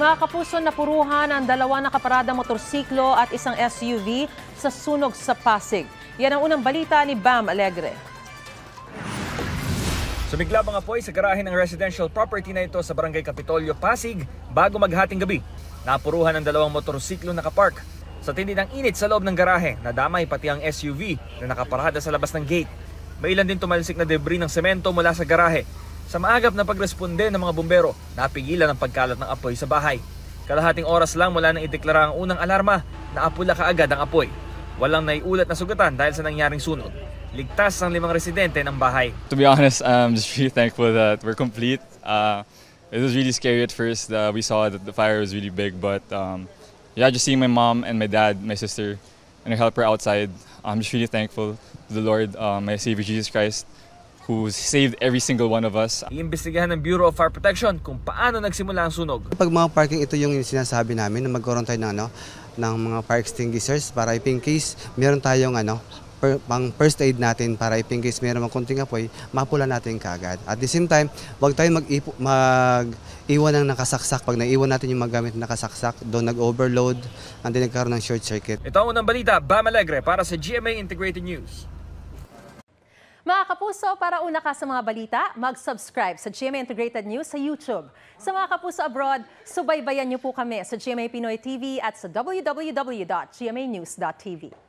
Mga kapuso, napuruhan ang dalawa nakaparadang motorsiklo at isang SUV sa sunog sa Pasig. Yan ang unang balita ni Bam Alegre. Sumiglab ang apoy sa garahe ng residential property na ito sa Barangay Kapitolyo, Pasig bago maghating gabi. Napuruhan ang dalawang motorsiklo nakapark. Sa tindi ng init sa loob ng garahe, nadamay pati ang SUV na nakaparada sa labas ng gate. May ilan din tumalsik na debris ng semento mula sa garahe. Sa maagap na pagresponde ng mga bumbero, napigilan ang pagkalat ng apoy sa bahay. Kalahating oras lang mula nang ideklara ang unang alarma, naapula kaagad ang apoy. Walang naiulat na sugatan dahil sa nangyaring sunog. Ligtas ang 5 residente ng bahay. To be honest, I'm just really thankful that we're complete. It was really scary at first. We saw that the fire was really big, but yeah, just seeing my mom and my dad, my sister, and her helper outside, I'm just really thankful to the Lord, my Savior Jesus Christ, who saved every single one of us. Iimbestigahan ng Bureau of Fire Protection kung paano nagsimula ang sunog. Pag mga parking, ito yung sinasabi namin na magkaroon tayo ng mga fire extinguishers para if in case meron tayong pang first aid natin para if in case meron mang konting apoy, mapula natin kaagad. At the same time, huwag tayong mag-iwan ng nakasaksak. Pag naiwan natin yung magamit na nakasaksak, doon nag-overload, and then nagkaroon ng short circuit. Ito ang unang balita, Bam Alegre para sa GMA Integrated News. Mga kapuso, para una ka sa mga balita, mag-subscribe sa GMA Integrated News sa YouTube. Sa mga kapuso abroad, subaybayan niyo po kami sa GMA Pinoy TV at sa www.gmanews.tv.